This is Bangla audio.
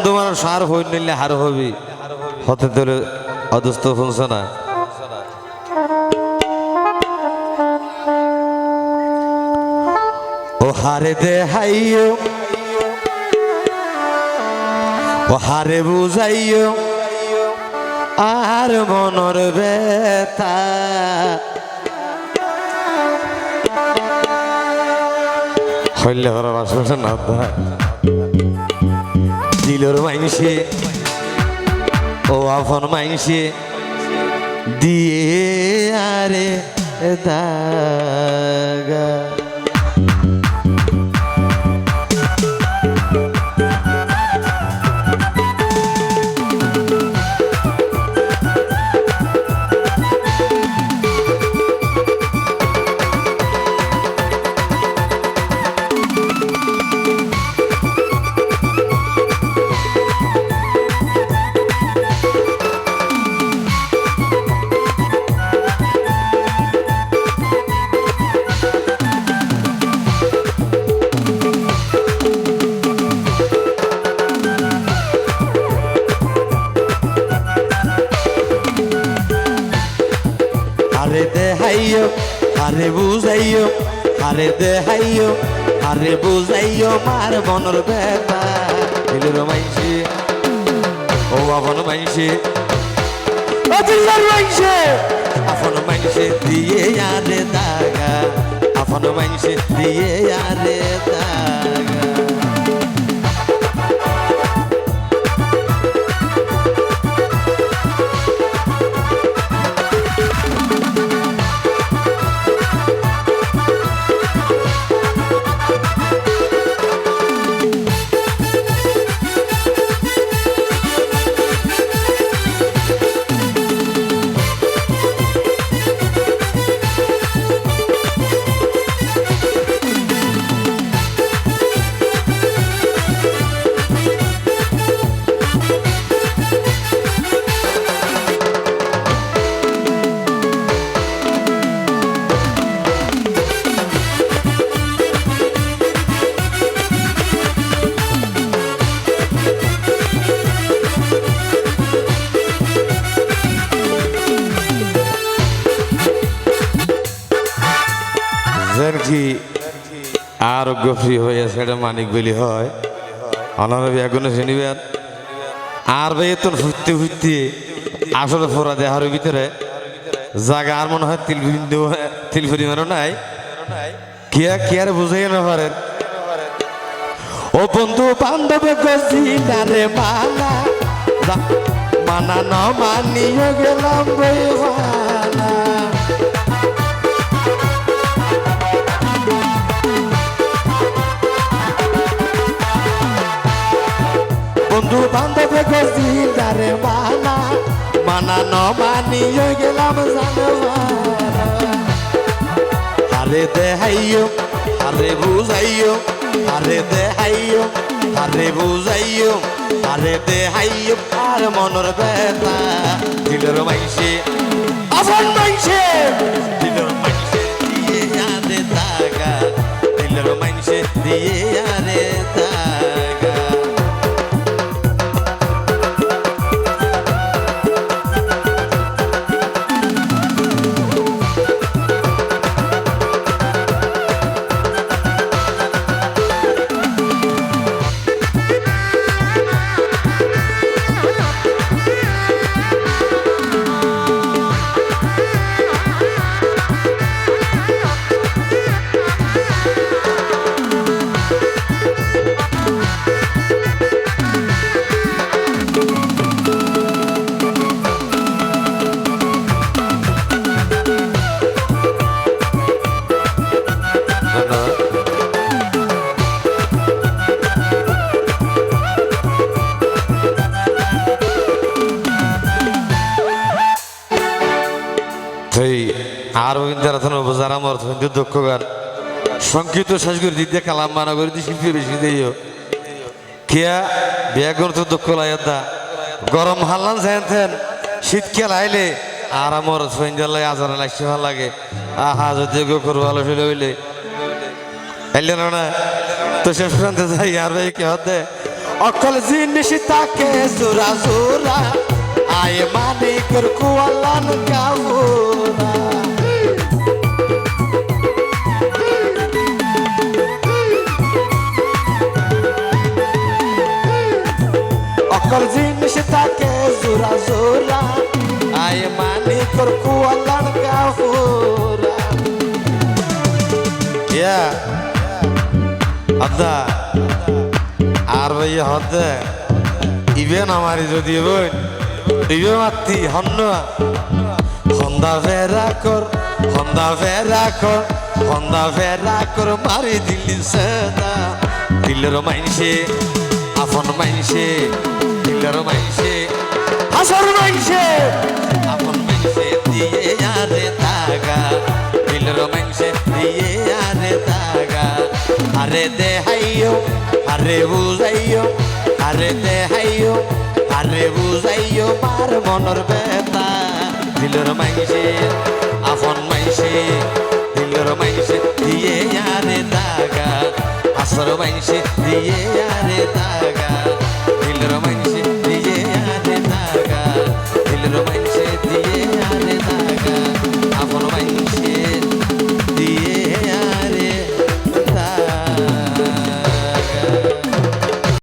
বন্ধু মানুষ আর হই নিলে হার হবি হতে তোলে অদস্ত শুনছে না ও হারে দে হাইও ও হারে বুঝাইও আর মনর ব্যথা হইলে হরা বাসা না দিলর মাইনসে ও আপন মাইনসে দিয়ে আরে দাগা হারে দে হাইও হারে বুঝাইও হারে দে হাইও হারে বুঝাইও মার মনের ব্যথা দিলের মাইসে ও আপন মাইসে ও দিলের মাইসে আপন মাইসে দিয়ে আরে দাগা আপন মাইসে দিয়ে আরে দাগা কি আরোগ্য ফ্রি হয়ে সেটা মানিক বলি হয় অনার এখনো শুনিবেন আর বেতন ফুটতে ফুটতে আসলে ফোরা দেহার ভিতরে জায়গা আর মনে হয় তিলফুরি মারো নাই কি আর বুঝাই না পারেন ও বন্ধু বান্ধব গজিলারে মানা মানা ন মানিয়ে গেলাম বইবানা বন্ধু বান্ধব গজিলারে মানা মানা ন মানিয়ে গেলাম জানবানা হারে দেহাইও হারে বুঝাইও হারে দেহাইও হারে বুঝাইও হারে দেহাইও আর মনের ব্যথা দিলের মাইসে আপন মাইসে দিলের মাইসে দিয়ে আরে দাগা দিলের মাইসে দিয়ে আরে দাগা আর যারা আমার দক্ষ গান সংক্ষিপ্ত শেষ করে দিতে কালাম মানা করে দিই শিল্পী বেশি দিও কেয়া বিয়া করতে দক্ষ লাইদা গরম হাল্লান যাইতেন শীতকাল আইলে আর আমার সঞ্জালাই আজারা লাগছে ভালো লাগে আহা যদি করবো ভালো ফেলে হইলে আইলে না তো শেষ প্রান্তে যাই আর ভাই কে হতে ও অকল জিনিস তাকে জোরা জোরা আয় মানিকের কুয়ালান গাওরা অকল জিনিস তাকে জোরা জোরা আয় মানিকের কুয়ালান গাওরা ইয়া আদা আর ভাই হদে ইবেন আমারি যদি বই ইবে মাতি হন্ন হন্দা ফেরা কর মারি দিলি সেদা দিলের মাইনসে আপন মাইনসে দিলের মাইনসে হাসর মাইনসে আপন মাইনসে দিয়ে আরে তাগা দিলের মাইনসে দিয়ে আরে তাগা আরে দেহাইও আরে বুঝাইও আরে দেহাইও আরে বুঝাইও মার মনের বেতা দিলের মাইসে আপন মাইসে দিলের মাইসে দিয়ে আরে দাগা আসর মাইসে দিয়ে আরে দাগা দিলের মাইসে দিয়ে আরে দাগা দিলের মাইসে